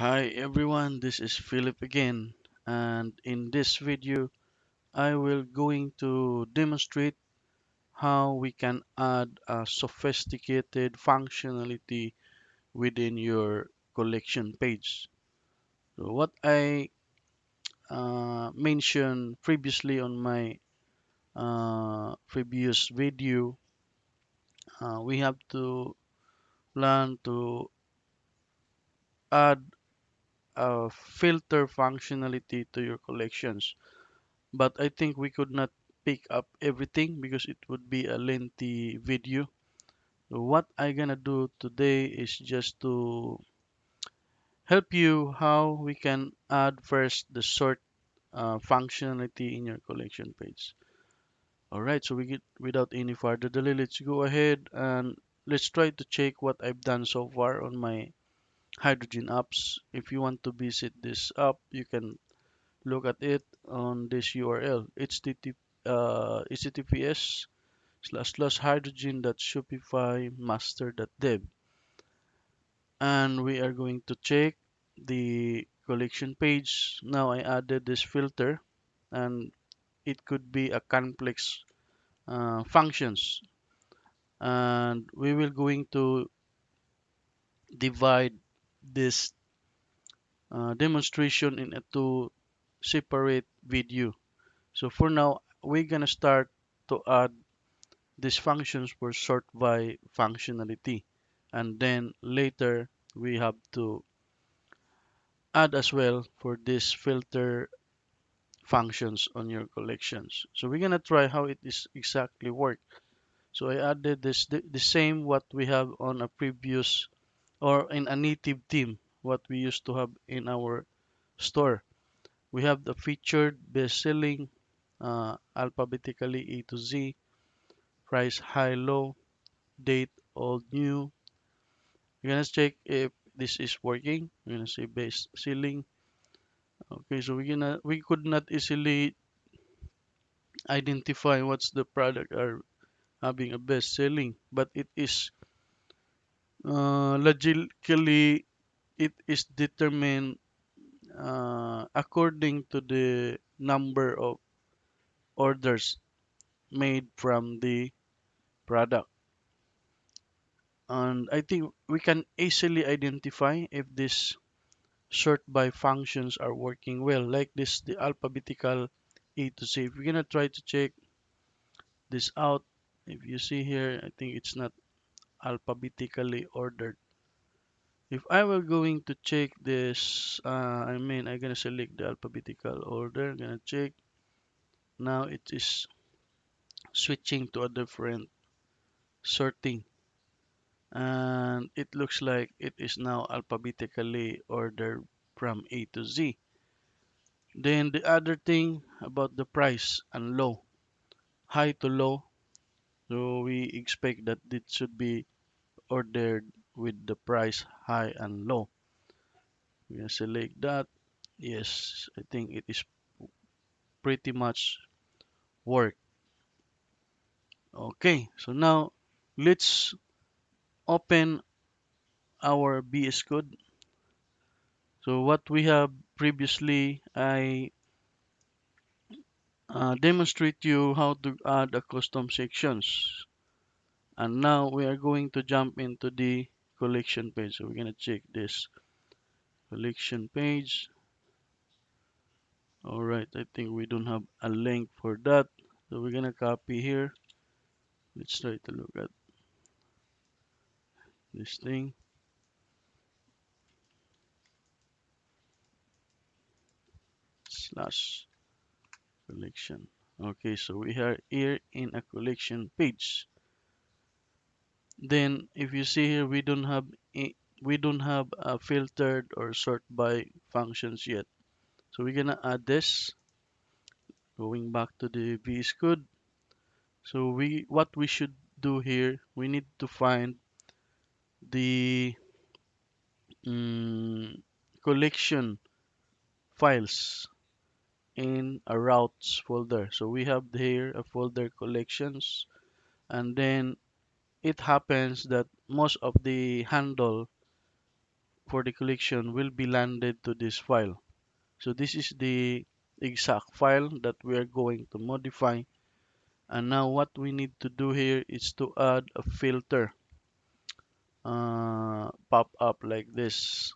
Hi everyone, this is Philip again, and in this video I will going to demonstrate how we can add a sophisticated functionality within your collection page. So what I mentioned previously on my previous video, we have to plan to add a filter functionality to your collections, but I think we could not pick up everything because it would be a lengthy video. So what I gonna do today is just to help you how we can add first the sort functionality in your collection page. Alright, so we get without any further delay, let's go ahead and let's try to check what I've done so far on my Hydrogen apps. If you want to visit this app, you can look at it on this URL, https://hydrogen.shopifymaster.dev, and we are going to check the collection page. Now I added this filter, and it could be a complex functions, and we will going to divide this demonstration in a two separate video. So for now, we're gonna start to add these functions for sort by functionality, and then later we have to add as well for this filter functions on your collections. So we're gonna try how it is exactly work. So I added the same what we have on a previous or in a native theme what we used to have in our store. We have the featured, best-selling, alphabetically A to Z, price high, low, date, old, new. We're gonna check if this is working. We're gonna say base selling. Okay, so we could not easily identify what's the product are having a best selling, but it is logically it is determined according to the number of orders made from the product. And I think we can easily identify if this sort by functions are working well, like this the alphabetical A to Z. If we're gonna try to check this out, if you see here, I think it's not alphabetically ordered. If I were going to check this, I'm gonna select the alphabetical order, gonna check. Now it is switching to a different sorting, and it looks like it is now alphabetically ordered from A to Z. Then the other thing about the price and low, high to low. So we expect that it should be ordered with the price high and low. We can select that. Yes, I think it is pretty much work. Okay, so now let's open our BS Code. So what we have previously, I demonstrate you how to add a custom sections. And now we are going to jump into the collection page. So we're gonna check this collection page. All right, I think we don't have a link for that. So we're gonna copy here. Let's try to look at this thing. Slash collection. Okay, so we are here in a collection page. Then if you see here, we don't have a filtered or sort by functions yet. So we're gonna add this. Going back to the VS Code. So what we should do here, we need to find the mm, collection files in a routes folder. So we have here a folder collections, and then it happens that most of the handle for the collection will be landed to this file. So this is the exact file that we are going to modify. And now what we need to do here is to add a filter pop up like this.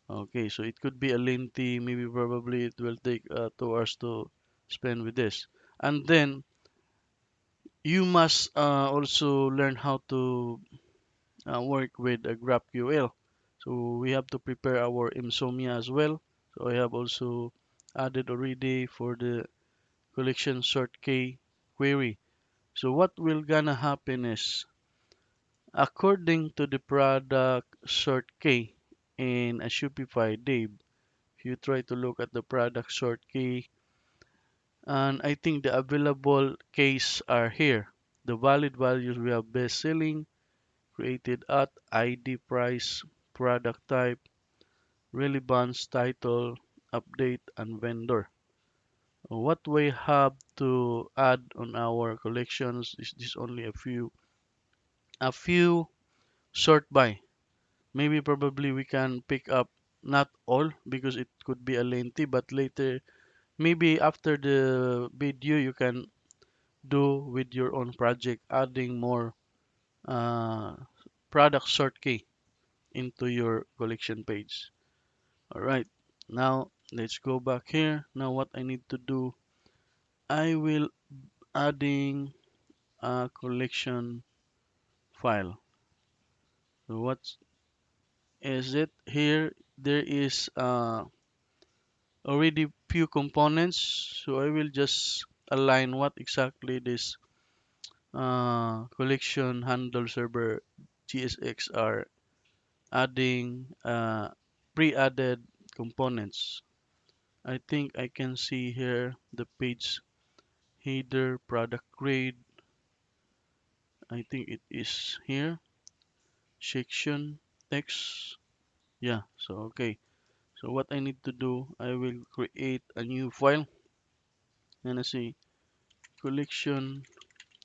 Okay, so it could be a lengthy, maybe probably it will take 2 hours to spend with this. And then you must also learn how to work with a GraphQL. So we have to prepare our insomnia as well. So I have also added already for the collection sort K query. So what will gonna happen is, according to the product sort K in a Shopify div, if you try to look at the product sort K, and I think the available keys are here. The valid values we have best selling, created at, ID, price, product type, relevance, title, update, and vendor. What we have to add on our collections is this only a few sort by. Maybe probably we can pick up not all because it could be a lengthy, but later maybe after the video you can do with your own project, adding more uh, product sort key into your collection page. All right, now let's go back here. Now what I need to do, I will adding a collection file. So what is it here? There is already few components, so I will just align what exactly this collection handle server GSX are adding pre-added components. I think I can see here the page header product grade. I think it is here. Section text. Yeah, so okay. So what I need to do, I will create a new file and I see collection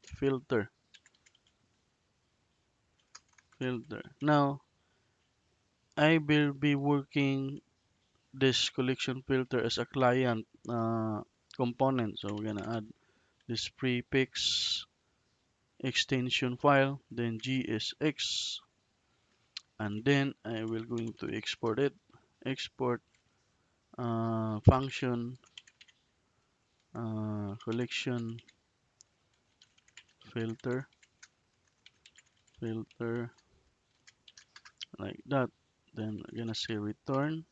filter. Now I will be working this collection filter as a client component. So we're gonna add this prefix extension file, then GSX, and then I will going to export it. Export function collection filter like that. Then I'm gonna say return.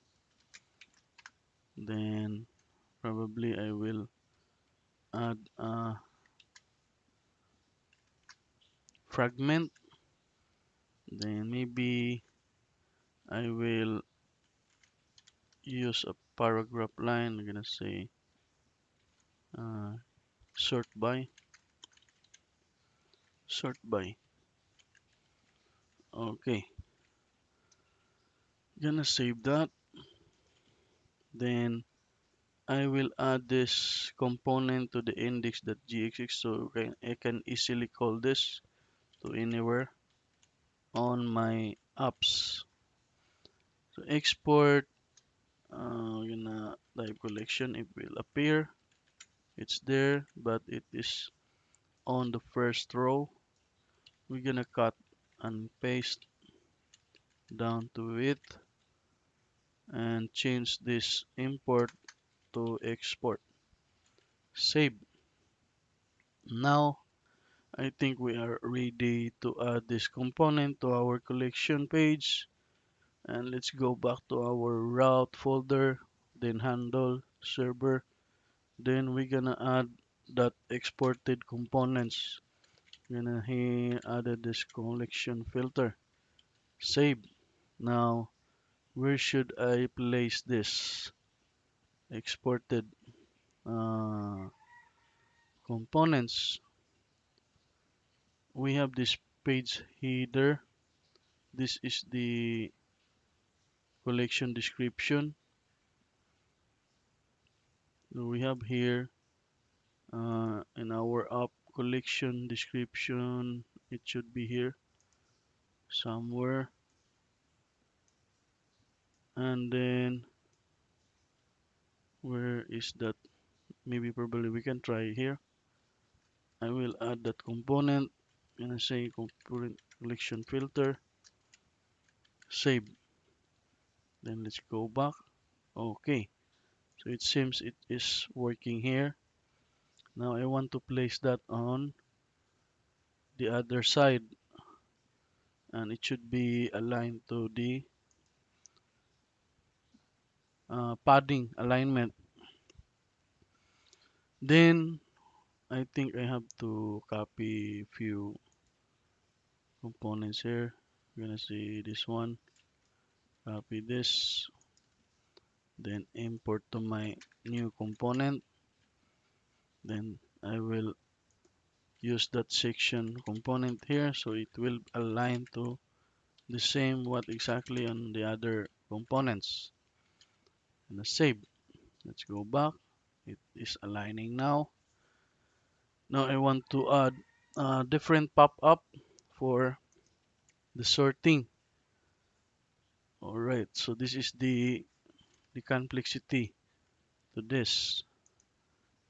Then probably I will add a fragment. Then maybe I will use a paragraph line. I'm gonna say uh, sort by sort by. Okay, gonna save that. Then I will add this component to the index.gxx so I can easily call this to anywhere on my apps. So export, gonna type collection, it will appear. It's there, but it is on the first row. We're gonna cut and paste down to it and change this import to export. Save. Now I think we are ready to add this component to our collection page. And let's go back to our route folder, then handle server. Then we're gonna add that exported components. Gonna here added this collection filter. Save. Now where should I place this exported uh, components? We have this page header. This is the collection description. We have here in our app collection description. It should be here somewhere. And then where is that? Maybe probably we can try here. I will add that component and I say component collection filter, save. Then let's go back. Okay, so it seems it is working here. Now I want to place that on the other side, and it should be aligned to the padding alignment. Then I think I have to copy few components here. We're gonna see this one, copy this, then import to my new component. Then I will use that section component here so it will align to the same what exactly on the other components. And save. Let's go back. It is aligning now. Now I want to add a different pop-up for the sorting. Alright, so this is the complexity to this.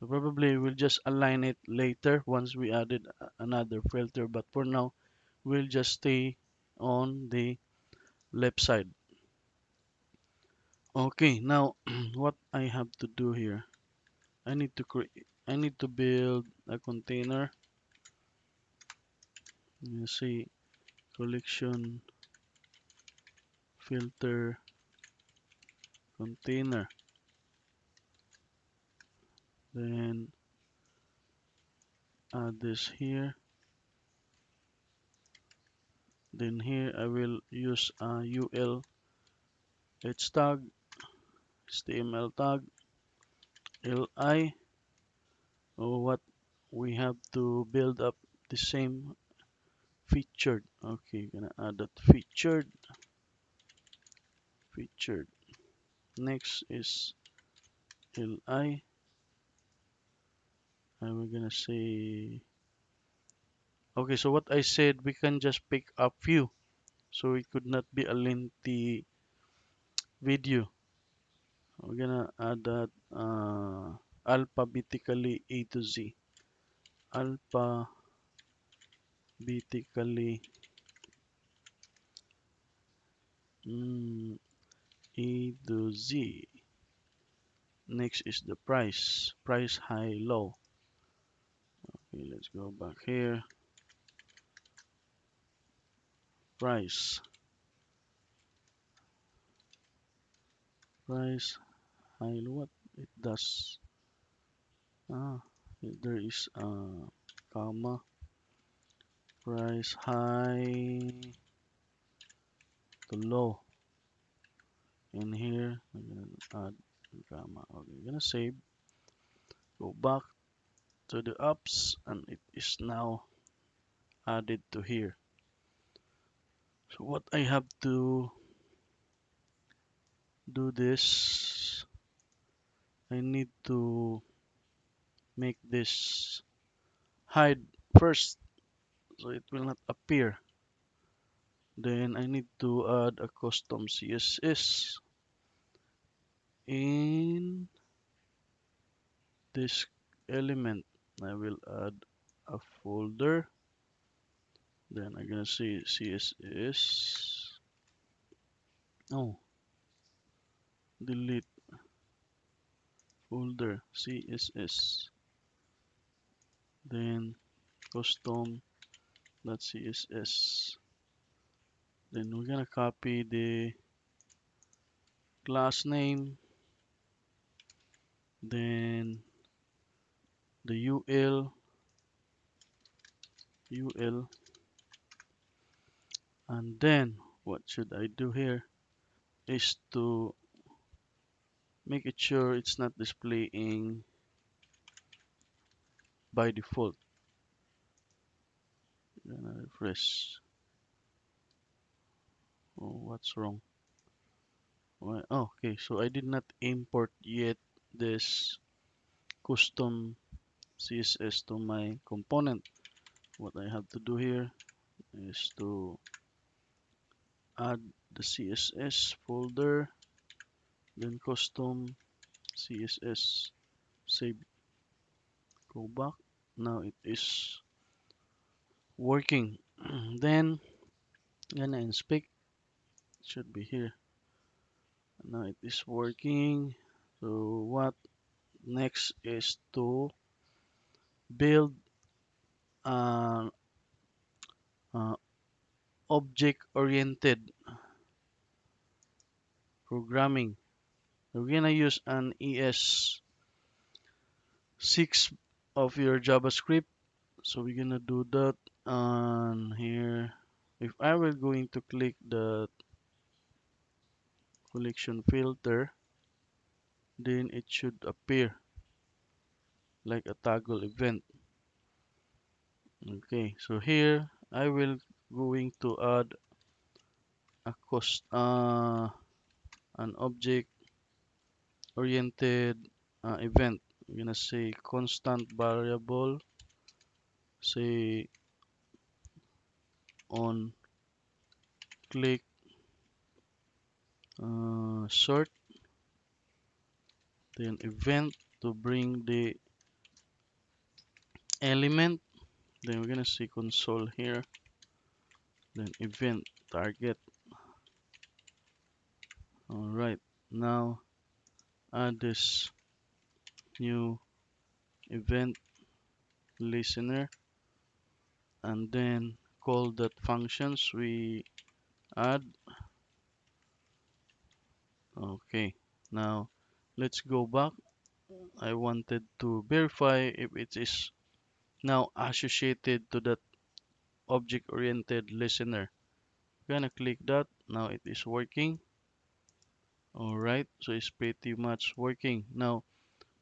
So probably we'll just align it later once we added another filter, but for now we'll just stay on the left side. Okay, now what I have to do here, I need to build a container. You see collection filter container. Then add this here. Then here I will use a UL h tag, HTML tag, li. What we have to build up the same featured. Okay, gonna add that featured. Next is li, and we're gonna say okay. So what I said, we can just pick up few, so it could not be a lengthy video. We're gonna add that alphabetically A to Z. Alphabetically A to Z. Next is the price. Price high low. Okay, let's go back here. Price. Price high low. What it does? Ah, there is a comma. Price high to low. In here, I'm gonna add comma. Okay, I'm gonna save. Go back to the apps, and it is now added to here. So what I have to do this, I need to make this hide first so it will not appear. Then I need to add a custom CSS in this element. I will add a folder. Then I'm gonna say CSS. Oh, delete folder CSS. Then custom.css. Then we're gonna copy the class name, then the UL, and then what should I do here is to make it sure it's not displaying by default. Gonna refresh. Oh, what's wrong? Why? Oh, okay, so I did not import yet this custom CSS to my component. What I have to do here is to add the CSS folder. then custom CSS, save, go back. Now it is working. Then gonna inspect, should be here. Now it is working. So what next is to build an object-oriented programming. So we're gonna use an ES6 of your JavaScript. So we're gonna do that on here. If I were going to click the collection filter, then it should appear like a toggle event. Okay, so here I will going to add a cost an object oriented event. I'm gonna say constant variable, say on click sort, then event to bring the element. Then we're gonna see console here, then event target. All right, now add this new event listener, and then call that functions we add. Okay, now let's go back. I wanted to verify if it is now associated to that object oriented listener. Gonna click that. Now it is working. All right, so it's pretty much working. Now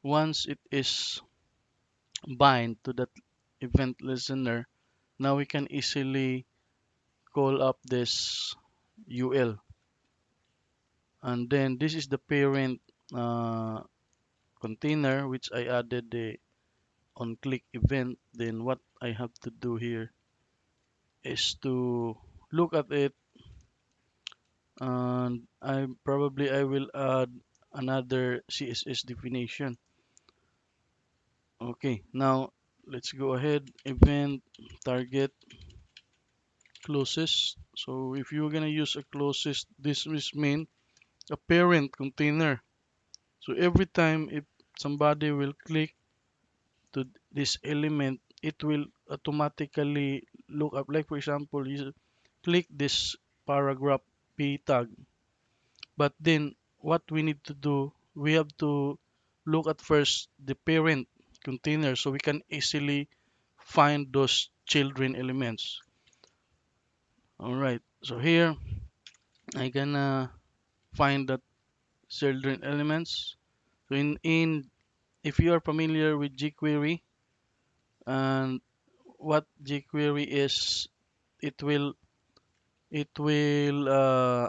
once it is bind to that event listener, now we can easily call up this UL, and then this is the parent uh, container which I added the on click event. Then what I have to do here is to look at it, and I will add another CSS definition. Okay, now let's go ahead, event target closest. So if you're gonna use a closest, this is mean a parent container. So every time if somebody will click to this element, it will automatically look up. Like for example, you click this paragraph p tag, but then what we need to do, we have to look at first the parent container so we can easily find those children elements. All right, so here I gonna find that children elements. So in if you are familiar with jQuery, and what jQuery is, it will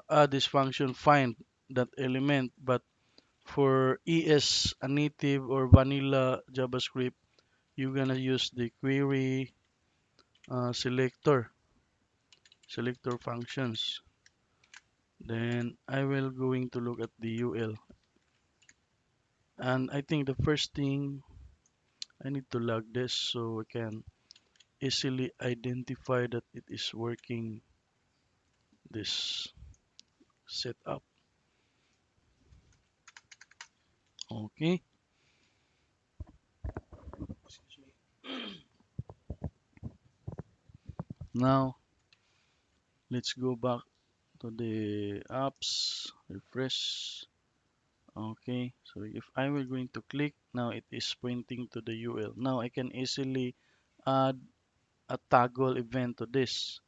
add this function find that element. But for ES a native or vanilla JavaScript, you're gonna use the query selector functions. Then I will going to look at the UL, and I think the first thing I need to log this so I can easily identify that it is working this setup. Okay, now let's go back to the apps, refresh. Okay, so if I were going to click, now it is pointing to the UL. Now I can easily add a toggle event to this.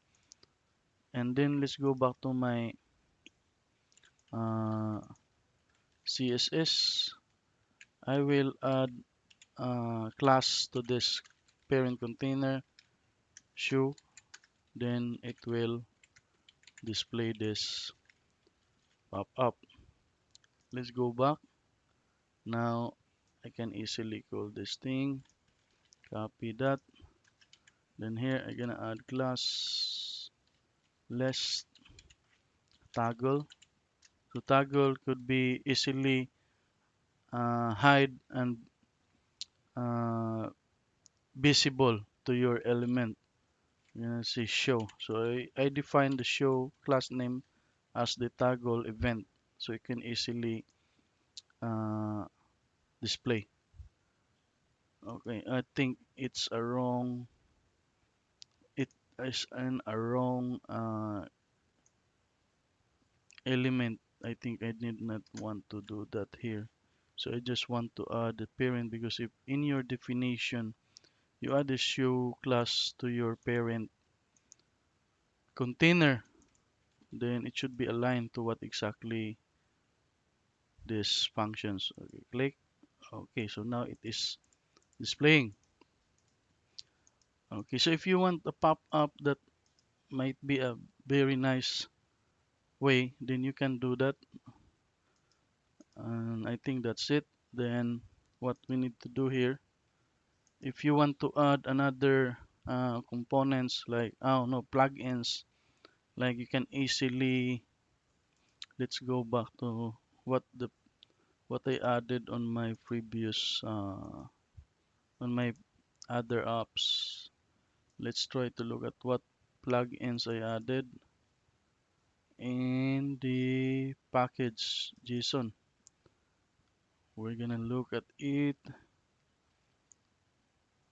And then let's go back to my uh, CSS. I will add a class to this parent container, show. Then it will display this pop up. Let's go back. Now I can easily call this thing, copy that. Then here I'm gonna add class less toggle. So toggle could be easily hide and uh, visible to your element. You're gonna say show. So I define the show class name as the toggle event, so it can easily uh, display. Okay, I think it's a wrong. It is a wrong element. I think I did not want to do that here. So I just want to add the parent, because if in your definition you add a show class to your parent container, then it should be aligned to what exactly these functions. Okay, click. Okay, so now it is displaying. Okay, so if you want a pop-up that might be a very nice way, then you can do that. And I think that's it. Then what we need to do here, if you want to add another components like, oh no, plugins, like you can easily, let's go back to what the what I added on my previous on my other apps. Let's try to look at what plugins I added in the package JSON. We're gonna look at it.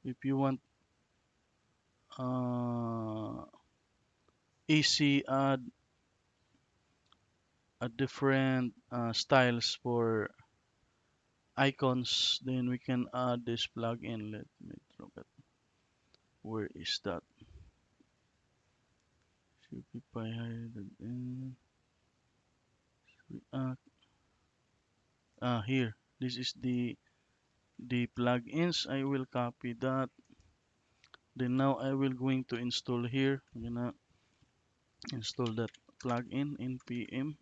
If you want easy add a different styles for icons, then we can add this plugin. Let me look at where is that. Shopify Hydrogen React. Here. This is the plugins. I will copy that. Then now I will going to install here. I'm gonna install that plugin npm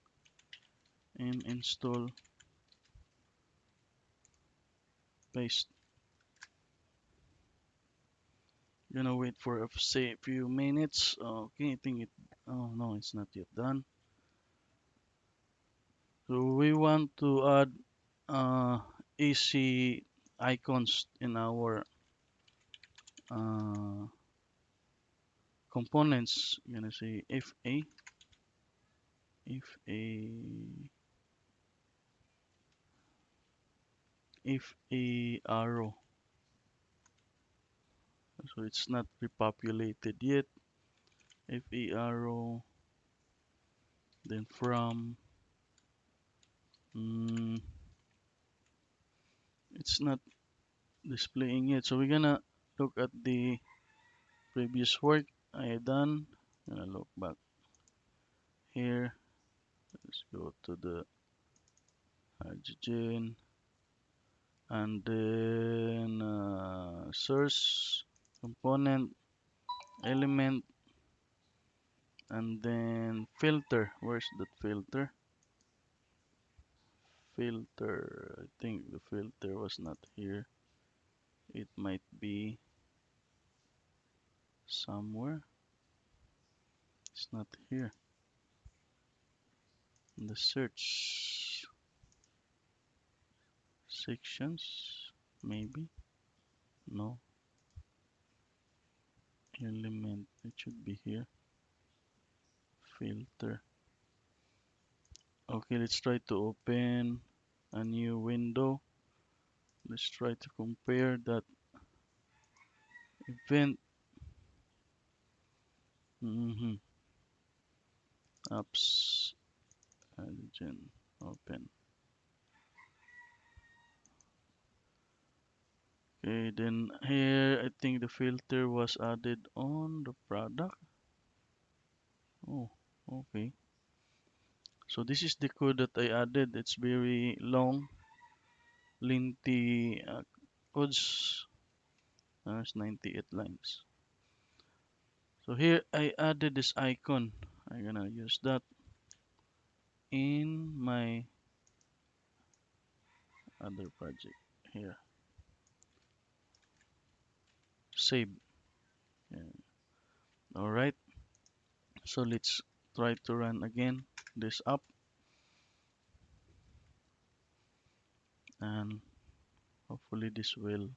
and install, paste. Gonna wait for say a few minutes. Okay, I think it. Oh no, it's not yet done. So we want to add uh, easy icons in our uh, components. I'm gonna say if a arrow. So it's not repopulated yet. If a arrow, then from. Mm, it's not displaying yet. So we're gonna look at the previous work I done. Gonna look back here. Let's go to the hydrogen and then source component element and then filter. Where's that filter? Filter. I think the filter was not here. It might be somewhere. It's not here. In the search sections, maybe. No, element. It should be here. Filter. Okay, let's try to open a new window. Let's try to compare that event. Apps Hydrogen open. Okay, then here I think the filter was added on the product. Oh, okay. So this is the code that I added. It's very long, lengthy codes. It's 98 lines. So here I added this icon. I'm gonna use that in my other project here. Save. Yeah. All right. So let's try to run again this app. and hopefully this will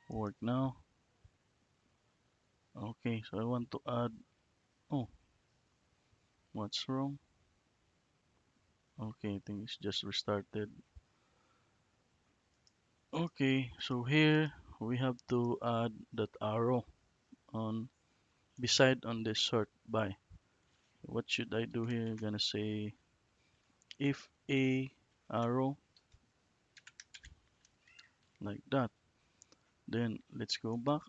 work now. Okay, so I want to add. Oh, what's wrong? Okay, I think it's just restarted. Okay, so here we have to add that arrow on beside on this sort by. What should I do here? I'm gonna say if a arrow like that. Then let's go back.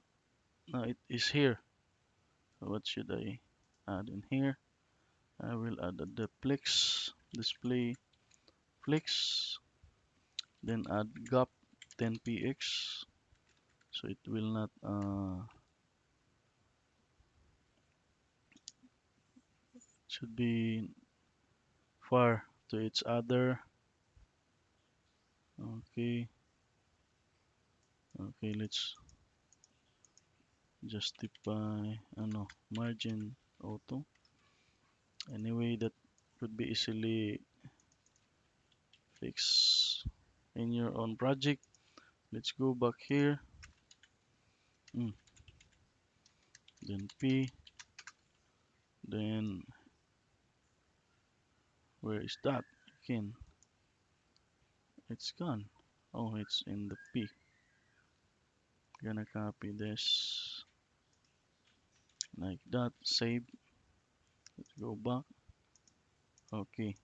Now it is here. So what should I add in here? I will add the flex display flex, then add gap 10px, so it will not should be far to each other. Okay, okay, let's justify margin auto. Anyway, that could be easily fixed in your own project. Let's go back here. Mm, then P, then where is that? Again, it's gone. Oh, it's in the P. Gonna copy this like that. Save. Let's go back. Okay.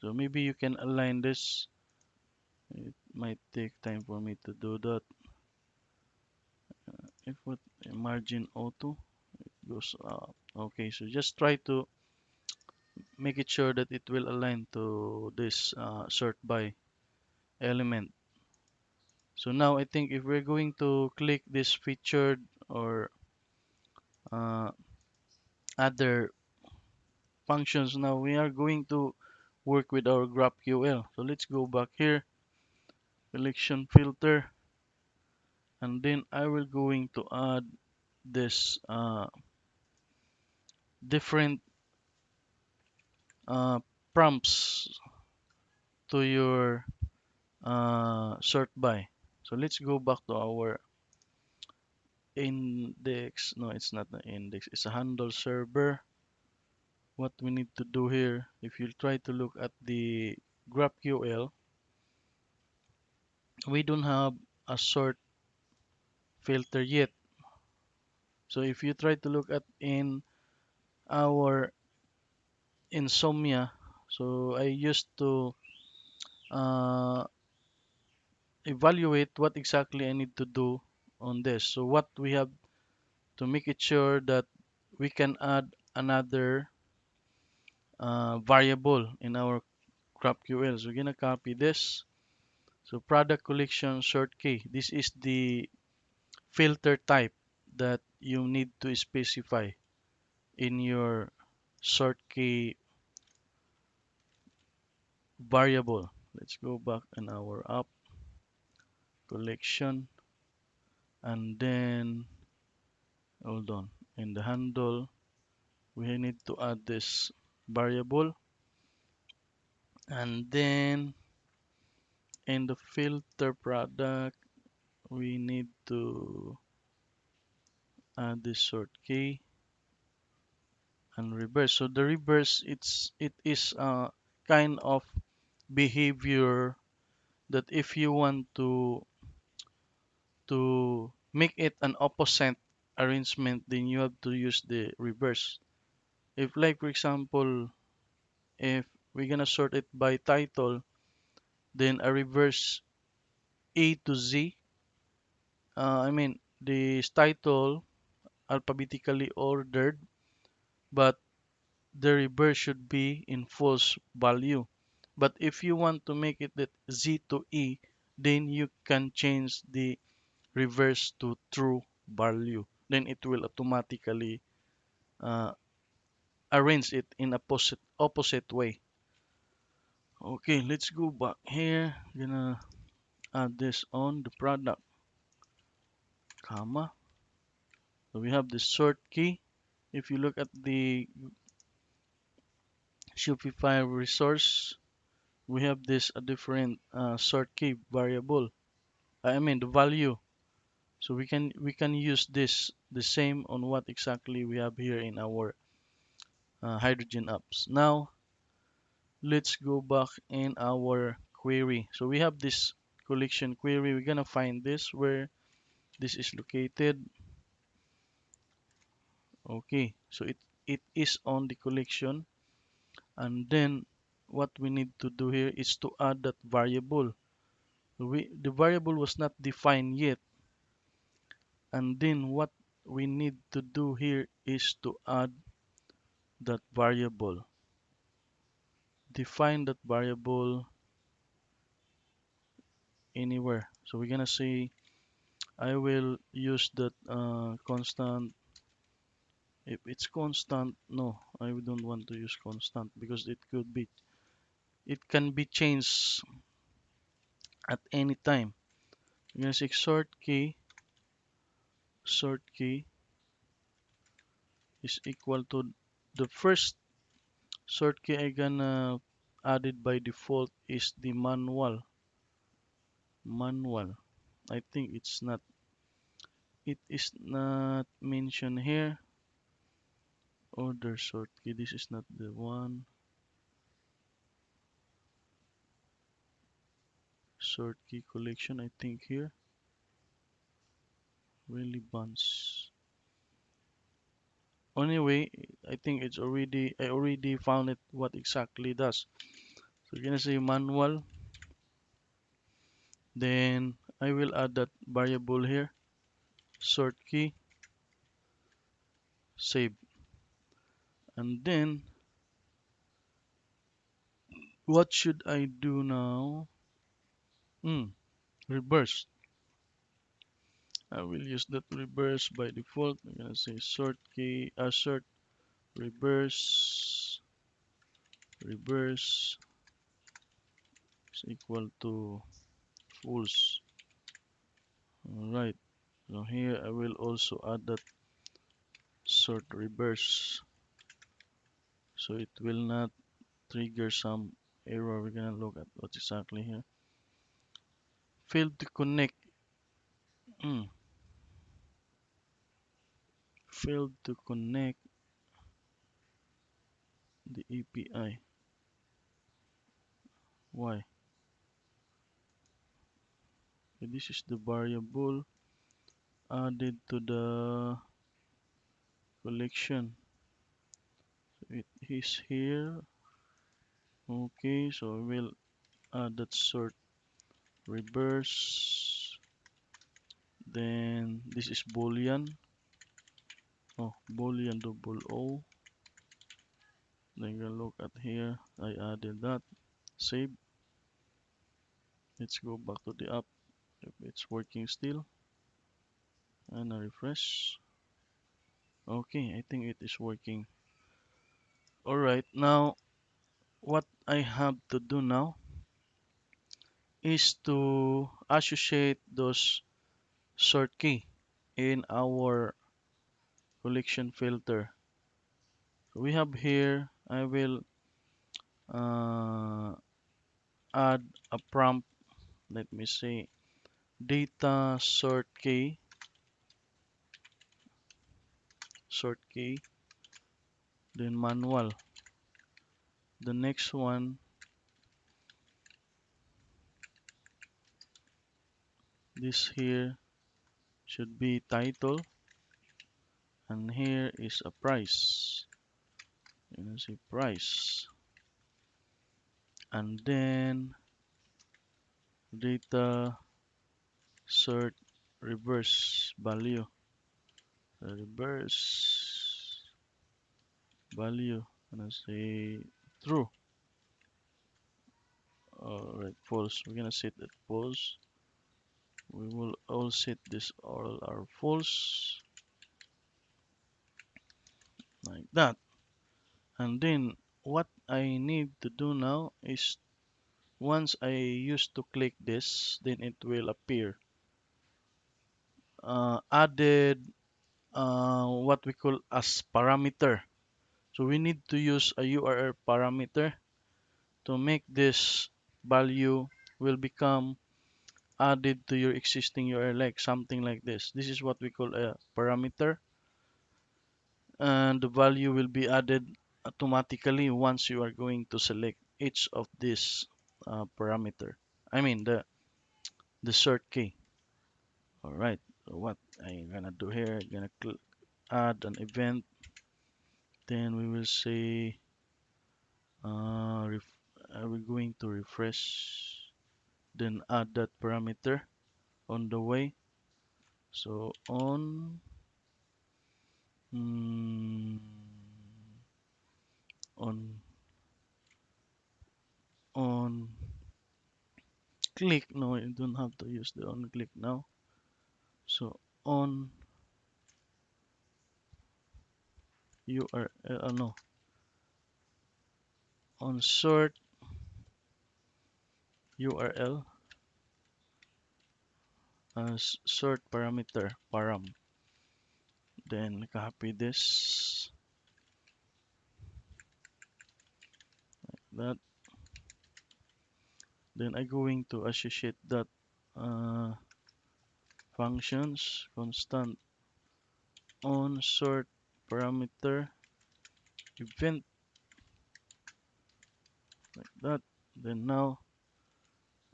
So maybe you can align this. It might take time for me to do that. If what margin auto goes up. Okay, so just try to make it sure that it will align to this sort by element. So now I think if we're going to click this featured or uh, other functions, now we are going to work with our GraphQL. So let's go back here, selection filter, and then I will going to add this different uh, prompts to your sort by. So let's go back to our index. No, it's not the index. It's a handle server. What we need to do here, if you try to look at the GraphQL, we don't have a sort filter yet. So if you try to look at in our insomnia, so I used to uh, evaluate what exactly I need to do on this. So what we have to make it sure that we can add another variable in our GraphQL. So we're gonna copy this. So product collection sort key. This is the filter type that you need to specify in your sort key variable. Let's go back in our app collection and then hold on. In the handle, we need to add this variable and then in the filter product, we need to add this sort key and reverse. So the reverse, it is a kind of behavior that if you want to make it an opposite arrangement, then you have to use the reverse. If like for example, if we're gonna sort it by title, then a reverse A to Z. I mean the title alphabetically ordered, but the reverse should be in false value. But if you want to make it that Z to E, then you can change the reverse to true value. Then it will automatically uh, arrange it in a opposite way. Okay, let's go back here. Gonna add this on the product, comma. So we have the sort key. If you look at the Shopify resource, we have this a different sort key variable. I mean the value. So we can use this the same on what exactly we have here in our hydrogen apps. Now let's go back in our query. So we have this collection query. We're gonna find this where this is located. Okay, so it is on the collection, and then what we need to do here is to add that variable. The variable was not defined yet, and then what we need to do here is to add that variable. Define that variable anywhere. So we're gonna say I will use that constant. If it's constant, no, I don't want to use constant because it can be changed at any time. We're gonna say sort key is equal to the first sort key I gonna added by default is the manual. I think it is not mentioned here. Order sort key, this is not the one. Sort key collection, I think here. Really buns. Anyway, I think I already found it what exactly it does. So we're gonna say manual, then I will add that variable here, sort key, save. And then what should I do now? Reverse. I will use that reverse by default. I'm gonna say sort reverse reverse is equal to false. Alright, so here I will also add that sort reverse so it will not trigger some error. We're gonna look at what's exactly here. Failed to connect. Mm, failed to connect the API. Why? Okay, this is the variable added to the collection. It is here. Okay, so we will add that sort reverse. Then this is boolean. Oh, boolean double O. Then you look at here. I added that. Save. Let's go back to the app if it's working still. And I refresh. Okay, I think it is working. Alright, now what I have to do now is to associate those sort key in our collection filter. So we have here, I will uh, add a prompt. Let me say data sort key, then manual. The next one, this here should be title, and here is a price. You can see price, and then data sort reverse value. Reverse value, and I say true. Alright, false. We're gonna set that false. We will all set this all are false like that. And then what I need to do now is once I used to click this, then it will appear. Added what we call as parameter. So we need to use a URL parameter to make this value will become added to your existing URL, like something like this. This is what we call a parameter, and the value will be added automatically once you are going to select each of these parameter. I mean the sort key. All right. So what I'm gonna do here, I'm gonna add an event. Then we will say we're going to refresh. Then add that parameter on the way. So mm, on on click. No, you don't have to use the on click now. So on URL, no, on sort URL as sort parameter param. Then copy this, that. Then I'm going to associate that uh, functions constant on sort parameter event, like that. Then now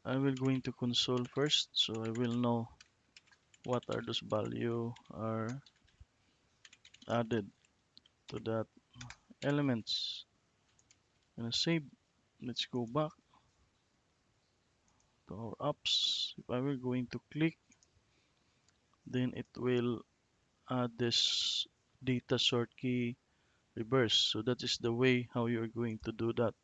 I will going to console first, so I will know what are those value are added to that elements. Gonna save. Let's go back to our apps. If I will going to click, then it will add this data sort key reverse. So that is the way how you're going to do that.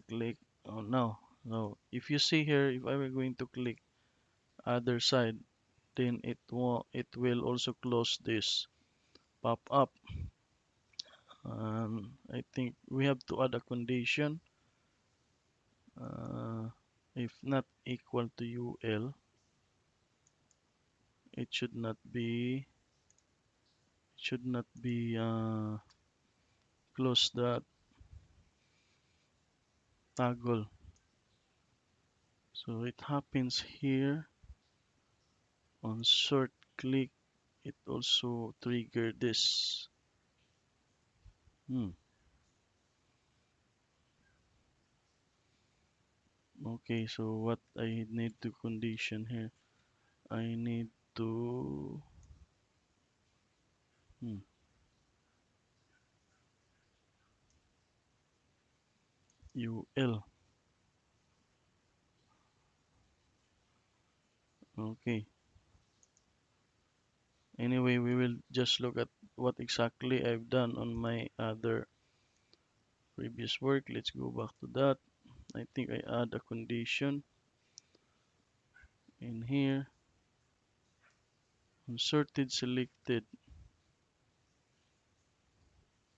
Click on now. Now, if you see here, if I were going to click other side, then it will also close this pop up. I think we have to add a condition. If not equal to UL, it should not be close that toggle. So it happens here on sort click. It also trigger this. Hmm. Okay, so what I need to condition here, I need to hmm, UL. Okay. Anyway, we will just look at what exactly I've done on my other previous work. Let's go back to that. I think I add a condition in here. Unsorted selected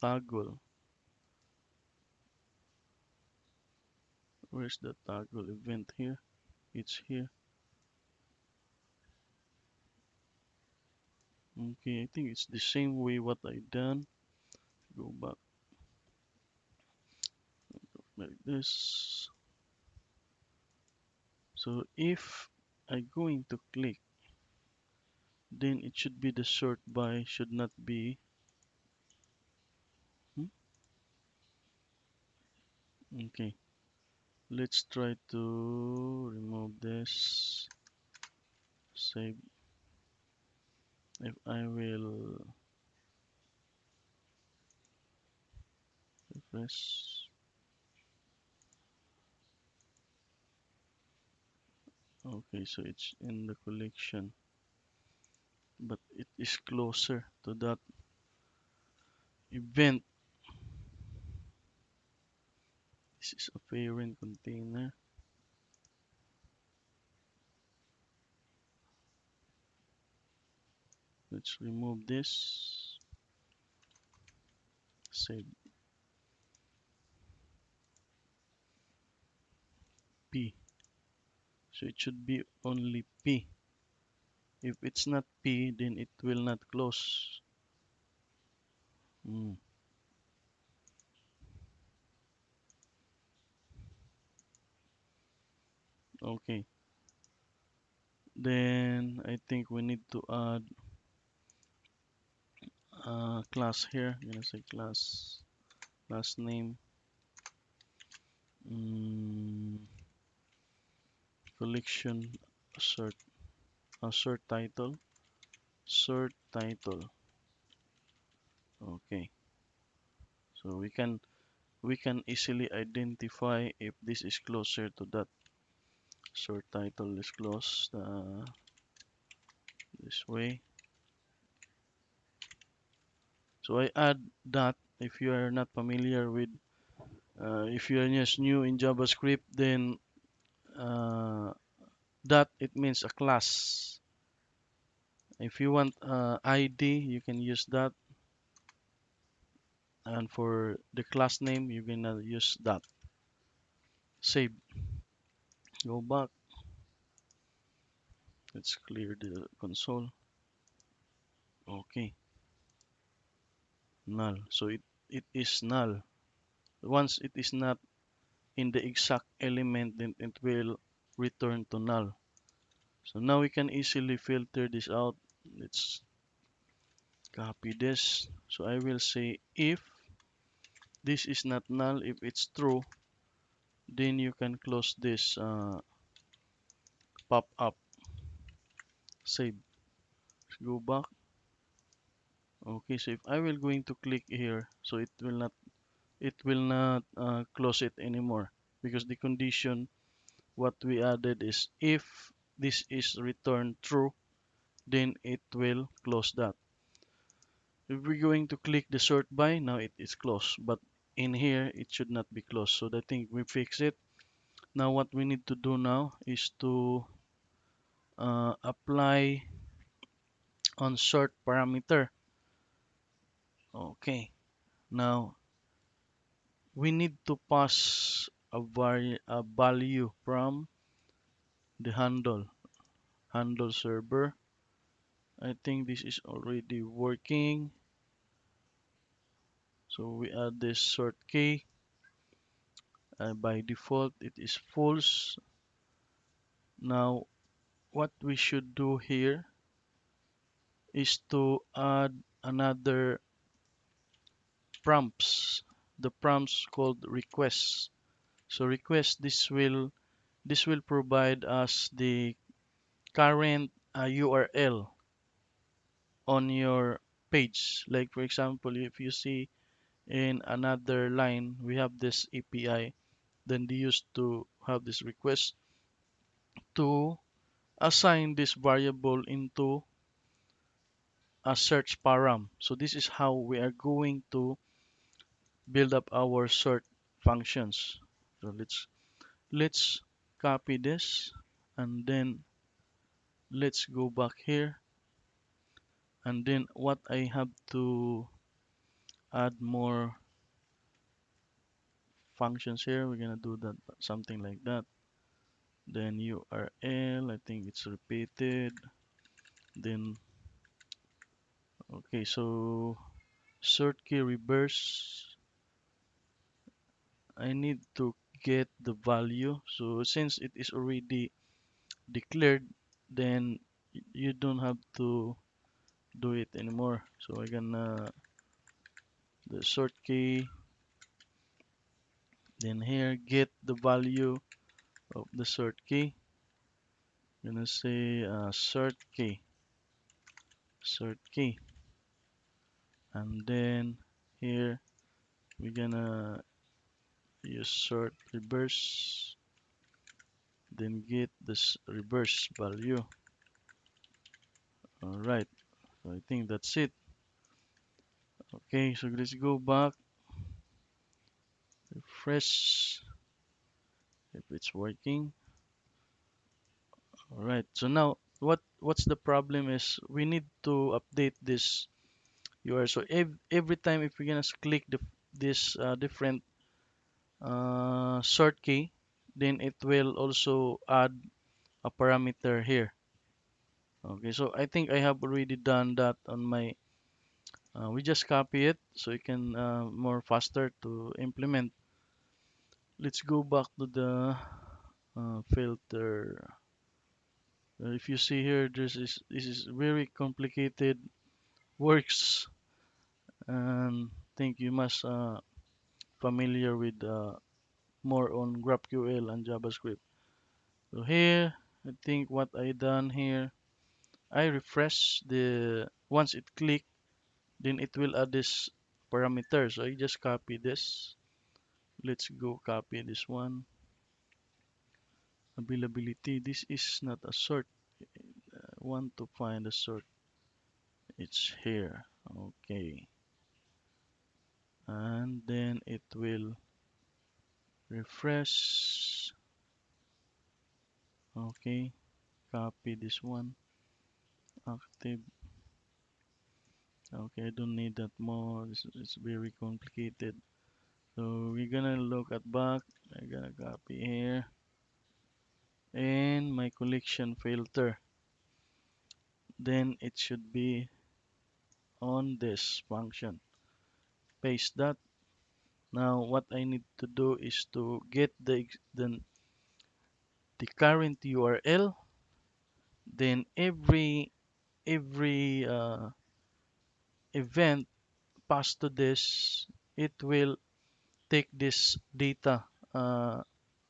toggle. Where's the toggle event here? It's here. Okay, I think it's the same way what I done. Go back like this. So if I going to click, then it should be the sort by, should not be. Hmm? Okay, let's try to remove this. Save. If I will refresh. Okay, so it's in the collection, but it is closer to that event. This is a parent container. Let's remove this. Save P. So it should be only P. If it's not P, then it will not close. Hmm. Okay, then I think we need to add a class here. I'm gonna say class name, mm, collection sort, sort title. Okay, so we can easily identify if this is closer to that. Sort title is close this way. So I add that. If you are not familiar with, if you are just new in JavaScript, then uh, that it means a class. If you want ID, you can use that, and for the class name, you're gonna use that. Save. Go back. Let's clear the console. Okay, null. So it is null. Once it is not in the exact element, then it will return to null. So now we can easily filter this out. Let's copy this. So I will say if this is not null, if it's true, then you can close this pop-up. Save. Go back. Okay, so if I will going to click here, so it will not close it anymore, because the condition what we added is if this is returned true, then it will close that. If we're going to click the sort by, now it is closed, but in here it should not be closed. So I think we fix it. Now what we need to do now is to apply on sort parameter. Okay, now we need to pass a value from the handle server. I think this is already working. So we add this sort key. By default, it is false. Now, what we should do here is to add another prompts. The prompts called requests. So request this will provide us the current URL on your page. Like for example, if you see in another line we have this API, then they used to have this request to assign this variable into a search param. So this is how we are going to build up our sort functions. So let's copy this, and then let's go back here, and then what I have to add more functions here. We're gonna do that something like that. Then URL, I think it's repeated. Then okay, so sort key reverse, I need to get the value. So since it is already declared, then you don't have to do it anymore. So I gonna the sort key, then here get the value of the sort key. Gonna say sort key, and then here we're gonna use sort reverse, then get this reverse value. All right, so I think that's it. Okay, so let's go back, refresh if it's working. All right, so now what's the problem is we need to update this URL. So every time if we're gonna click this different sort key, then it will also add a parameter here. Okay, so I think I have already done that on my. We just copy it so you can more faster to implement. Let's go back to the filter. If you see here, this is very complicated works, and think you must familiar with more on GraphQL and JavaScript. So here, I think what I done here, I refresh the once it click, then it will add this parameter. So I just copy this. Let's go copy this one. Availability. This is not a sort. I want to find a sort. It's here. Okay. And then it will refresh. Okay. Copy this one. Active. Okay, I don't need that more. It's very complicated. So we're gonna look at back. I'm gonna copy here. And my collection filter. Then it should be on this function. Paste that. Now what I need to do is to get the current URL. Then every event passed to this, it will take this data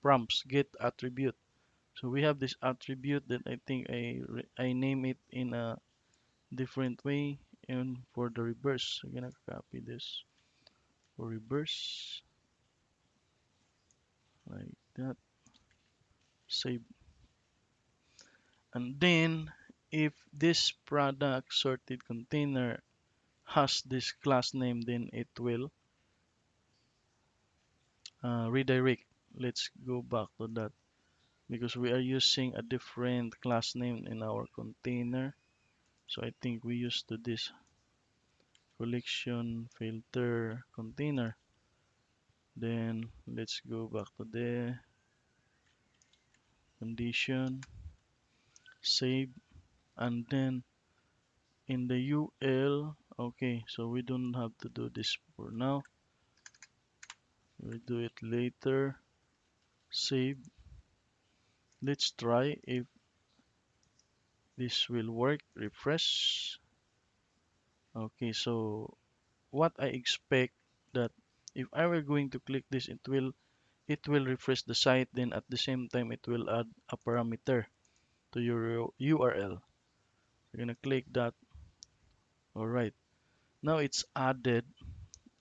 prompts get attribute. So we have this attribute that I think I name it in a different way. And for the reverse, I'm gonna copy this for reverse like that. Save. And then if this product sorted container has this class name, then it will redirect. Let's go back to that because we are using a different class name in our container. So I think we used to this collection filter container. Then let's go back to the condition, save, and then in the UL, okay, so we don't have to do this for now. We'll do it later. Save. Let's try if this will work. Refresh. Okay, so what I expect that if I were going to click this, it will refresh the site. Then at the same time, it will add a parameter to your URL. You're gonna click that. All right. Now it's added,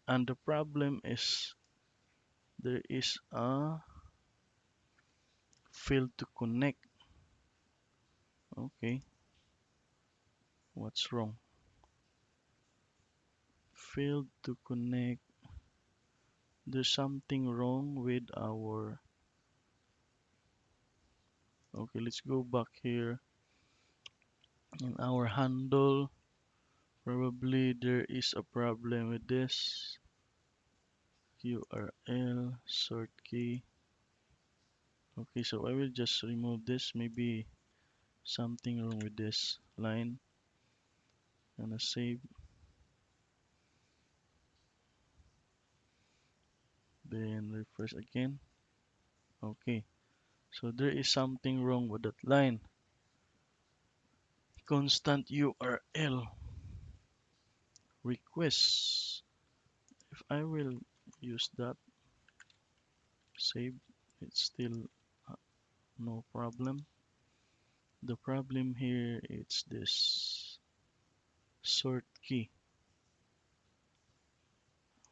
and the problem is there is a failed to connect. Okay, what's wrong? Failed to connect. There's something wrong with our. Okay, let's go back here in our handle. Probably there is a problem with this URL sort key. Okay, so I will just remove this. Maybe something wrong with this line. Gonna save, then refresh again. Okay, so there is something wrong with that line. Constant URL requests. If I will use that, save, it's still no problem. The problem here is this sort key.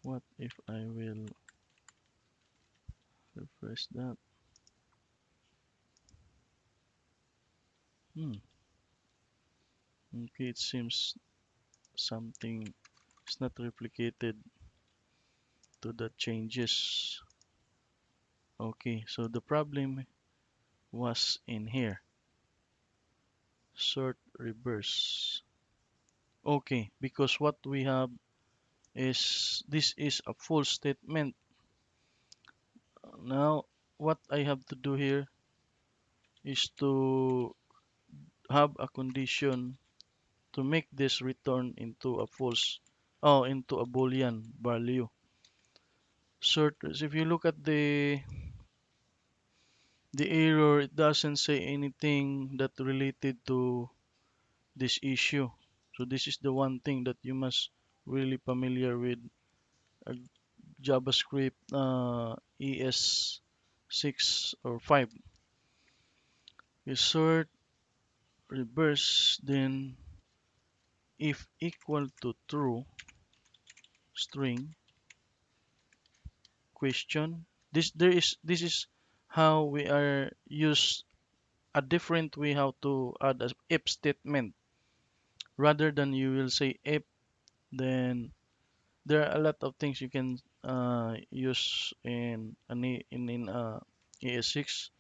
What if I will refresh that? Hmm. Okay, it seems something is not replicated to the changes. Okay, so the problem was in here. Sort reverse. Okay, because what we have is this is a false statement. Now, what I have to do here is to have a condition to make this return into a false, into a boolean value. Sort, if you look at the error, it doesn't say anything that related to this issue. So this is the one thing that you must really familiar with uh, JavaScript ES6 or 5. You sort, reverse, then if equal to true, string, question. This is how we are use a different way how to add a if statement rather than you will say if, then there are a lot of things you can use in ES6.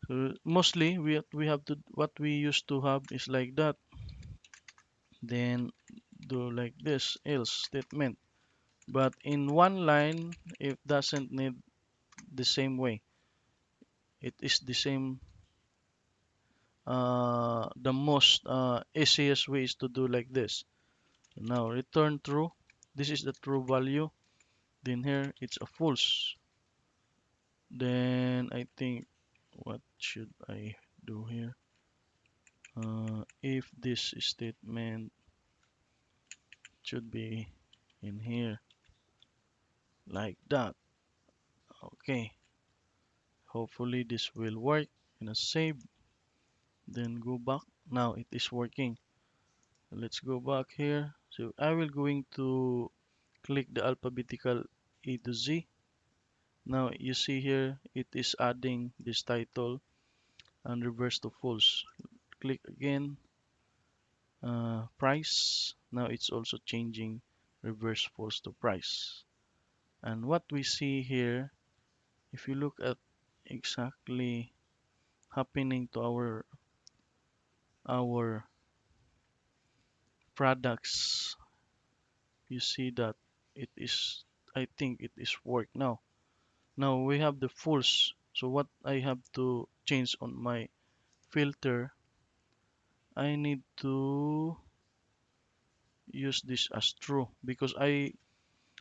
So mostly we have to what we used to have is like that. Then do like this else statement. But in one line, it doesn't need the same way. It is the same. The most easiest way is to do like this. Now return true. This is the true value. Then here it's a false. Then I think what should I do here? If this statement should be in here like that. Okay. Hopefully this will work. Gonna save. Then go back. Now it is working. Let's go back here. So I will going to click the alphabetical A to Z. Now you see here it is adding this title and reverse to false. Click again, price. Now it's also changing reverse false to price. And what we see here, if you look at exactly happening to our products, you see that it is, I think it is work now. Now we have the false. So what I have to change on my filter, I need to use this as true because I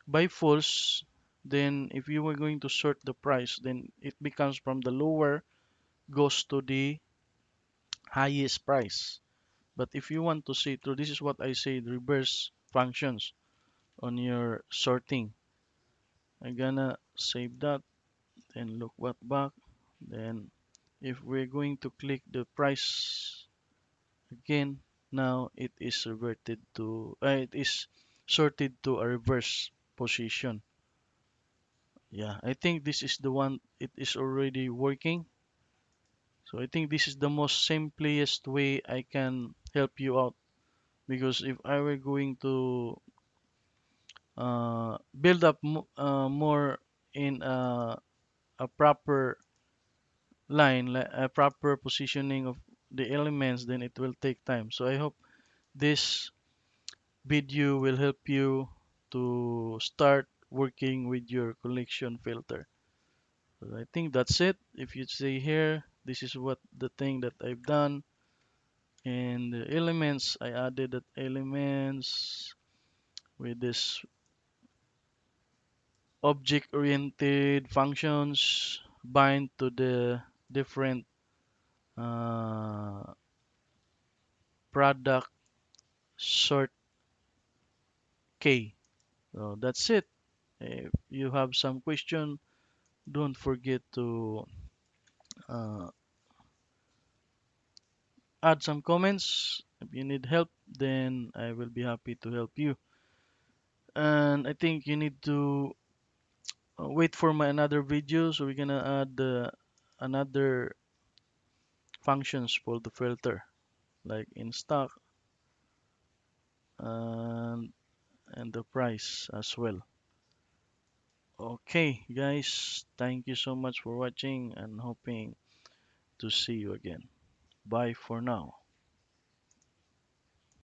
by false, then if you were going to sort the price, then it becomes from the lower goes to the highest price. But if you want to see through, this is what I say, reverse functions on your sorting. I'm gonna save that and look what back. Then if we're going to click the price again, now it is reverted to, it is sorted to a reverse position. Yeah, I think this is the one, it is already working. So I think this is the most simplest way I can help you out because if I were going to build up more in a proper line, a proper positioning of the elements, then it will take time. So I hope this video will help you to start working with your collection filter. So I think that's it. If you see here, this is what the thing that I've done. And the elements, I added that elements with this object-oriented functions bind to the different uh, product sort K. So that's it. If you have some question, don't forget to uh, add some comments. If you need help, then I will be happy to help you. And I think you need to wait for my another video. So we're gonna add another functions for the filter, like in stock and the price as well. Okay, guys, thank you so much for watching and hoping to see you again. Bye for now.